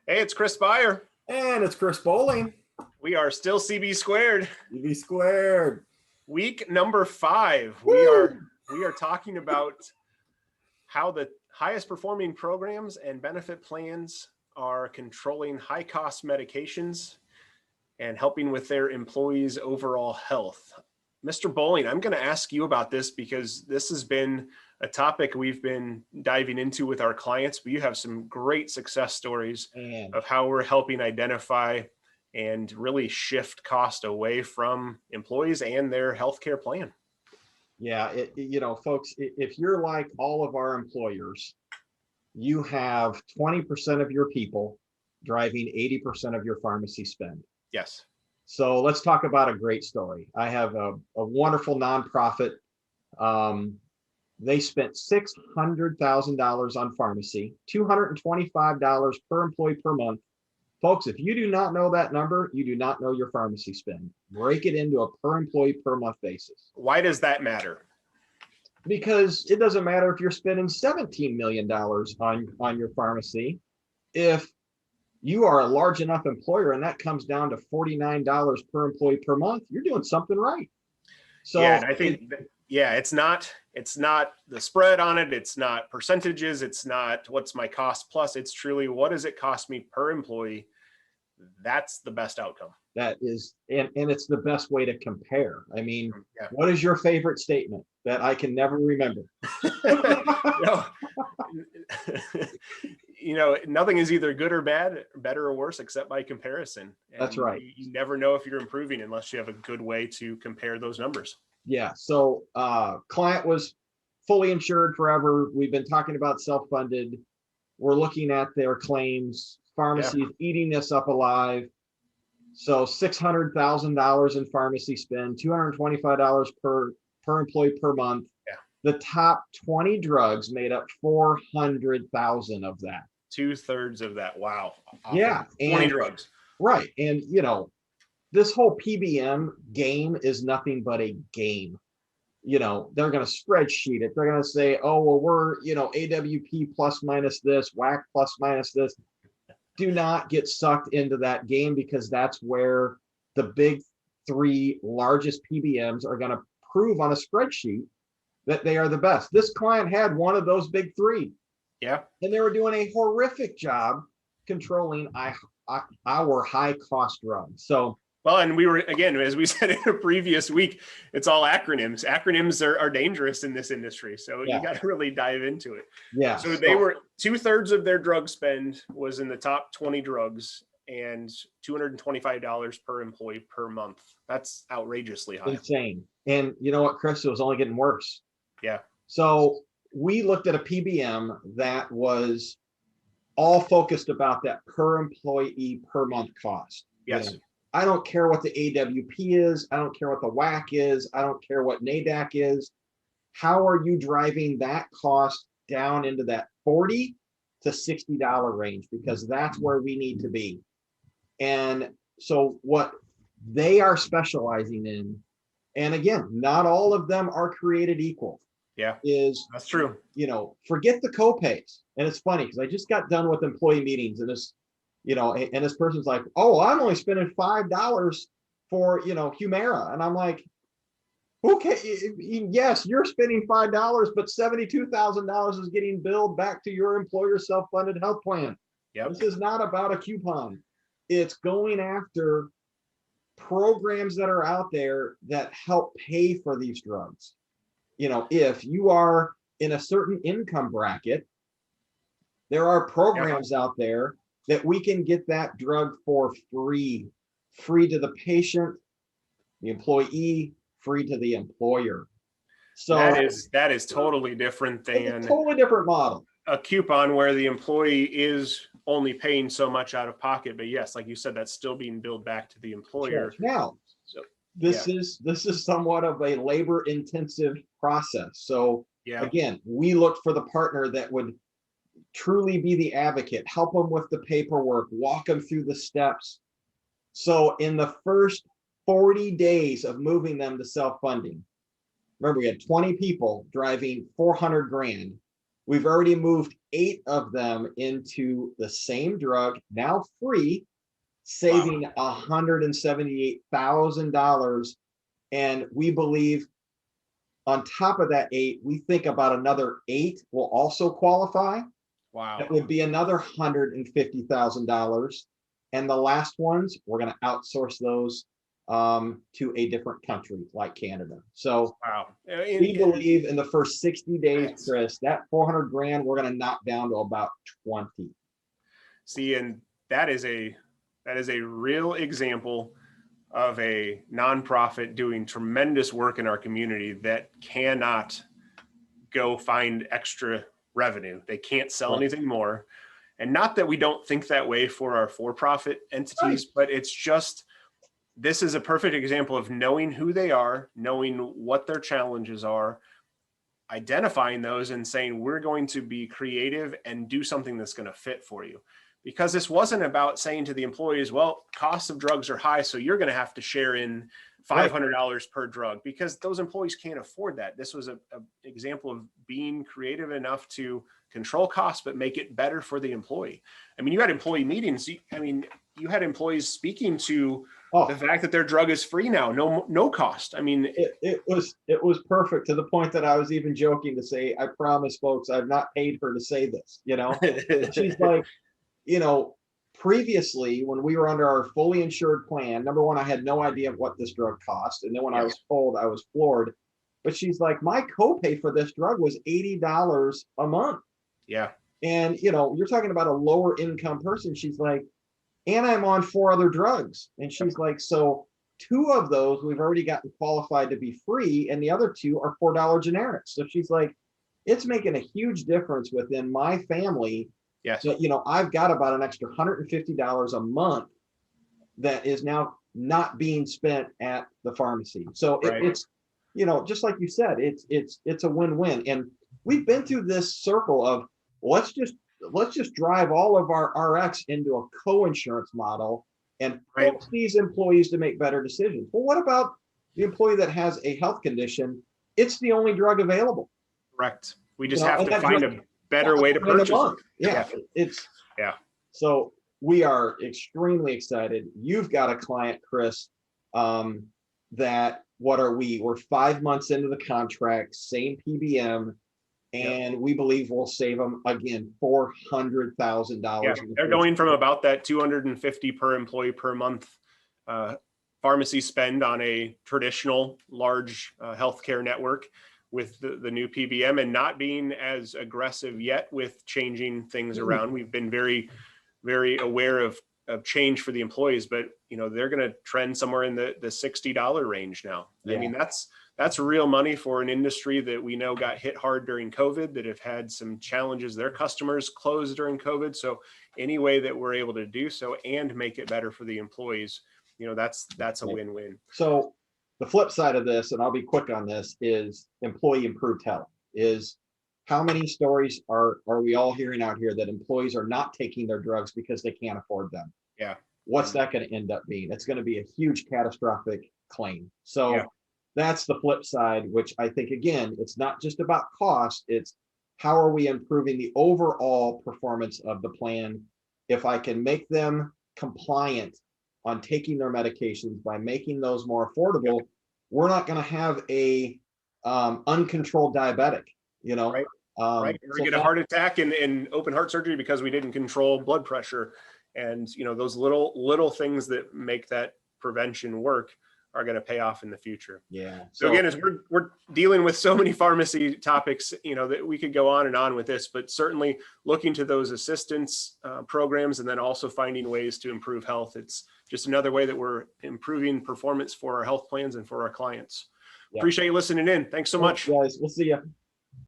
Hey, it's Chris Beyer. And it's Chris Bowling. We are still CB squared. CB squared. Week number 5. Woo! We are talking about how the highest performing programs and benefit plans are controlling high cost medications and helping with their employees' overall health. Mr. Bowling, I'm going to ask you about this because this has been a topic we've been diving into with our clients, but you have some great success stories of how we're helping identify and really shift cost away from employees and their healthcare plan. Yeah, folks, if you're like all of our employers, you have 20% of your people driving 80% of your pharmacy spend. Yes. So let's talk about a great story. I have a wonderful nonprofit. They spent $600,000 on pharmacy, $225 per employee per month. Folks, if you do not know that number, you do not know your pharmacy spend. Break it into a per employee per month basis. Why does that matter? Because it doesn't matter if you're spending $17 million on your pharmacy. If you are a large enough employer and that comes down to $49 per employee per month, you're doing something right. So yeah, and I think it's not the spread on it. It's not percentages. It's not what's my cost plus. It's truly what does it cost me per employee? That's the best outcome. That is, and it's the best way to compare. I mean, What is your favorite statement that I can never remember? Nothing is either good or bad, better or worse, except by comparison. And that's right. You never know if you're improving unless you have a good way to compare those numbers. Yeah. So client was fully insured forever. We've been talking about self-funded. We're looking at their claims. Pharmacy is eating this up alive. So $600,000 in pharmacy spend, $225 per employee per month. Yeah. The top 20 drugs made up 400,000 of that. 2/3 of that. Wow. Yeah. 20 drugs. Right. And this whole PBM game is nothing but a game. They're going to spreadsheet it. They're going to say, oh, well, we're, AWP plus minus this, WAC plus minus this. Do not get sucked into that game because that's where the big 3 largest PBMs are going to prove on a spreadsheet that they are the best. This client had one of those big 3. Yeah. And they were doing a horrific job controlling our high cost drugs. So, well, and we were, again, as we said in a previous week, it's all acronyms. Acronyms are dangerous in this industry. So you got to really dive into it. Yeah. So they were 2/3 of their drug spend was in the top 20 drugs and $225 per employee per month. That's outrageously high. Insane. And you know what, Chris, it was only getting worse. Yeah. So we looked at a PBM that was all focused about that per employee per month cost. Yes. I don't care what the AWP is. I don't care what the WAC is. I don't care what NADAC is. How are you driving that cost down into that $40 to $60 range? Because that's where we need to be. And so what they are specializing in, and again, not all of them are created equal. Yeah, that's true. Forget the copays. And it's funny because I just got done with employee meetings and this person's like, oh, I'm only spending $5 for, Humira. And I'm like, okay, yes, you're spending $5, but $72,000 is getting billed back to your employer self-funded health plan. Yep. This is not about a coupon. It's going after programs that are out there that help pay for these drugs. If you are in a certain income bracket, there are programs out there that we can get that drug for free to the patient, the employee, free to the employer. So that is totally different than a totally different model. A coupon where the employee is only paying so much out of pocket, but yes, like you said, that's still being billed back to the employer. Sure. Now, this is somewhat of a labor intensive process. So again, we look for the partner that would truly be the advocate, help them with the paperwork, walk them through the steps. So in the first 40 days of moving them to self-funding, remember we had 20 people driving 400 grand. We've already moved 8 of them into the same drug, now free, Wow. saving $178,000. And we believe on top of that 8, we think about another 8 will also qualify. Wow. That would be another $150,000. And the last ones, we're going to outsource those to a different country like Canada. So Wow. we believe in the first 60 days, Nice. Chris, that 400 grand, we're going to knock down to about 20. See, and that is a real example of a nonprofit doing tremendous work in our community that cannot go find extra revenue. They can't sell Right. anything more. And not that we don't think that way for our for-profit entities, but it's just, this is a perfect example of knowing who they are, knowing what their challenges are, identifying those and saying, we're going to be creative and do something that's going to fit for you. Because this wasn't about saying to the employees, well, costs of drugs are high, so you're going to have to share in $500 per drug, because those employees can't afford that. This was an example of being creative enough to control costs, but make it better for the employee. I mean, you had employee meetings. I mean, you had employees speaking to the fact that their drug is free now, no cost. I mean, it was perfect, to the point that I was even joking to say, I promise folks, I've not paid her to say this, you know. She's like, you know, previously when we were under our fully insured plan, number one, I had no idea what this drug cost. And then when I was told, I was floored. But she's like, my copay for this drug was $80 a month. Yeah. And, you know, you're talking about a lower income person. She's like, and I'm on 4 other drugs. And she's like, so 2 of those we've already gotten qualified to be free, and the other 2 are $4 generics. So she's like, it's making a huge difference within my family. Yes. So, you know, I've got about an extra $150 a month that is now not being spent at the pharmacy. So it's, you know, just like you said, it's a win-win. And we've been through this circle of let's just drive all of our RX into a co-insurance model and force these employees to make better decisions. Well, what about the employee that has a health condition? It's the only drug available. Correct. We just have to find a better way to purchase it. So we are extremely excited. You've got a client, Chris, that we're 5 months into the contract, same PBM, and we believe we'll save them again $400,000. They're going from about that $250 per employee per month pharmacy spend on a traditional large healthcare network with the new PBM, and not being as aggressive yet with changing things around. We've been very, very aware of change for the employees, but you know, they're going to trend somewhere in the $60 range now. I mean, that's real money for an industry that we know got hit hard during COVID, that have had some challenges. Their customers closed during COVID. So any way that we're able to do so and make it better for the employees, you know, that's a win-win. So the flip side of this, and I'll be quick on this, is employee improved health. Is how many stories are we all hearing out here that employees are not taking their drugs because they can't afford them? Yeah. What's that going to end up being? It's going to be a huge catastrophic claim. So that's the flip side, which I think, again, it's not just about cost. It's how are we improving the overall performance of the plan? If I can make them compliant on taking their medications by making those more affordable, we're not going to have a uncontrolled diabetic, you know. Or get a heart attack and open heart surgery because we didn't control blood pressure. And you know, those little things that make that prevention work are going to pay off in the future. Yeah. So again, as we're dealing with so many pharmacy topics, you know, that we could go on and on with this, but certainly looking to those assistance programs, and then also finding ways to improve health. It's just another way that we're improving performance for our health plans and for our clients. Appreciate you listening in. Thanks so much. Guys, we'll see you.